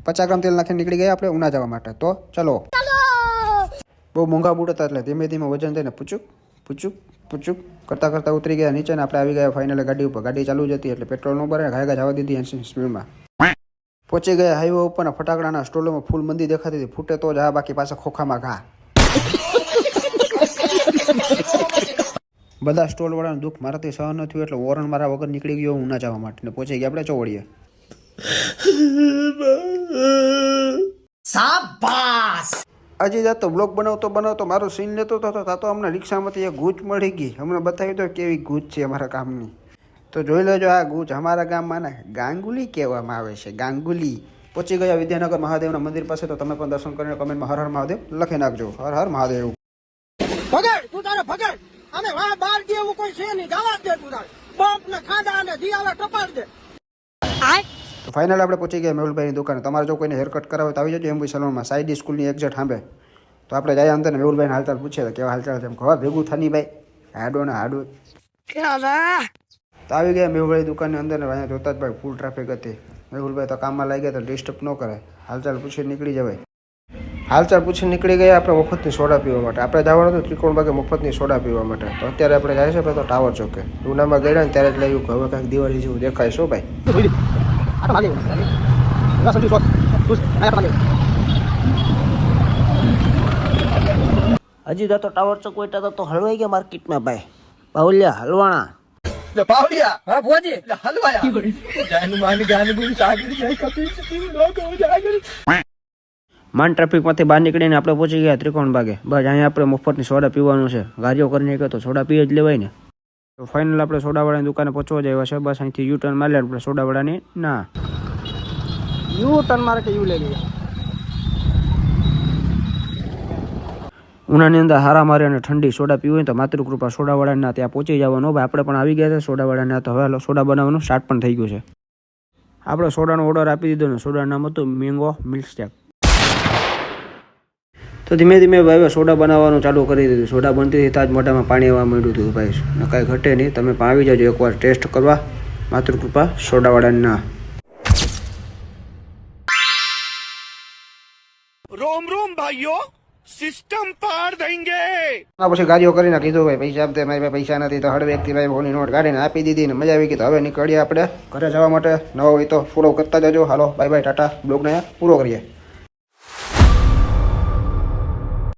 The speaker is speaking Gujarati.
50 ગ્રામ તેલ નાખીને નીકળી ગયા આપણે ઉના જવા માટે. તો ચલો. બહુ મોંઘા બૂટ હતા એટલે ધીમે ધીમે વજન થઈને પૂચુક પૂચુક પૂચુક કરતાં કરતાં ઉતરી ગયા નીચે ને આપણે આવી ગયા ફાઇનલ ગાડી ઉપર. ગાડી ચાલુ જ હતી એટલે પેટ્રોલ ન ભરે ઘાય જવા દીધી 80 સ્પીડમાં. પહોંચી ગયા હાઈવે ઉપર. ફટાકડાના સ્ટોલોમાં ફૂલ મંદી દેખાતી હતી. ફૂટે તો જ આ, બાકી પાછા ખોખામાં ઘા. બધા સ્ટોલ વાળાનું દુઃખ મારાથી સહન ન થયું એટલે વોરન મારા વગર નીકળી ગયો ઉના જવા માટે. ને પહોંચી ગયા આપણે ચોવડીએ. શાબાશ. હજી જાતો બ્લોગ બનાવતો મારો સીન લેતો હતો તો અમને રિક્ષામાંથી એક ગૂંચ મળી ગઈ. અમને બતાવી દો કેવી ગૂંચ છે અમારા ગામની. તો જોઈ લેજો આ ગૂંચ અમારા ગામમાં ને ગાંગુલી કહેવામાં આવે છે. ગાંગુલી. પહોંચી ગયા વિદ્યાનગર મહાદેવના મંદિર પાસે. તો તમે પણ દર્શન કરીને કમેન્ટમાં હર હર મહાદેવ લખી નાખજો. હર હર મહાદેવ. ભગડ તું તારે ભગડ અને વાહ બાર દે એવું કોઈ છે નહીં. જવા દે તું તારે બમ્પ ને ખાડા અને દિયાળા ટપાડ દે. તો ફાઇનલ આપણે પહોંચી ગયા મેહુલભાઈની દુકાને. તમારે જો કોઈને હેરકટ કરાવે તો આવી જજો એમબી સલૂનમાં. સાઈડ સ્કૂલની એક્ઝેક્ટ સાંભે. તો આપણે જાય અંદર ને મેહુલભાઈને હાલચાલ પૂછીએ કેવા હાલચાલ છે. ઘર ભેગું થની ભાઈ હાડો ને હાડો. તો આવી ગયા મેહુલભાઈ દુકાનની અંદર ને અહીંયા જોતા જ ભાઈ ફૂલ ટ્રાફિક હતી. મેહુલભાઈ તો કામમાં લાગી ગયા તો ડિસ્ટર્બ ન કરે. હાલચાલ પૂછી નીકળી જવાય. હાલચાલ પૂછી નીકળી ગયા આપણે મફતની સોડા પીવા માટે. આપણે જવાનું હતું ત્રિકોણ બાગે મફતની સોડા પીવા માટે. તો અત્યારે આપણે જાય છે તો ટાવર ચોકે. ઉનામાં ગયા ને ત્યારે જ લાગ્યું કે હવે કાંઈક દિવાળી જેવું દેખાય. શું ભાઈ હજી તો ટાવર ચોક વટા તો હલવાઈ ગયા માર્કેટમાં ભાઈ. બાવલિયા હલવાણા પાવડિયા હા ભોજી હલવાયા જાનું માની ગાની બોલી સાગરી જાય કપી લોકો જાગરી. માન ટ્રાફિકમાંથી બહાર નીકળીને આપણે પહોંચી ગયા ત્રિકોણ બાગે. બસ અહીંયા આપણે મફતની સોડા પીવાનું છે. ગાડીઓ કરીને ગયો તો સોડા પી જ લેવાય ને. તો ફાઇનલ આપણે સોડાવાળાની દુકાને પહોંચવા જવા છે. બસ અહીંથી યુ ટર્ન મારી આપણે સોડાવાળાની ના યુ ટર્ન મારે કે યુ લઈ લીધા. ઉનાની અંદર હારા મારી અને ઠંડી સોડા પીવી હોય તો માતૃકૃપા સોડાવાળાના ત્યાં પહોંચી જવાનું. ભાઈ આપણે પણ આવી ગયા છે સોડાવાળાના. તો હવે સોડા બનાવવાનું સ્ટાર્ટ પણ થઈ ગયું છે. આપણે સોડાનો ઓર્ડર આપી દીધો ને સોડાનું નામ હતું મેંગો મિલ્કશેક. તો ધીમે ધીમે ભાઈ સોડા બનાવવાનું ચાલુ કરી દીધું. સોડા બનતી હતી તાજ મોઢામાં પાણી આવવા માંડ્યું હતું ભાઈ. ને કાંઈ ઘટે નહીં. તમે પણ આવી જાજો એકવાર ટેસ્ટ કરવા માતૃકૃપા સોડાવાળાના. રોમ રોમ ભાઈઓ સિસ્ટમ પાર દેંગે. પછી ગાડીઓ કરીને કીધું ભાઈ પૈસા આપતે. મારી પાસે પૈસા નથી. તો હળ વ્યક્તિ ભાઈ ફોનની નોટ કાઢીને આપી દીધી ને મજા આવી ગઈ. તો હવે નીકળીએ આપણે ઘરે જવા માટે. નવો હોય તો ફોલો કરતા જજો. હાલો બાય બાય ટાટા. બ્લોગને પૂરો કરીએ.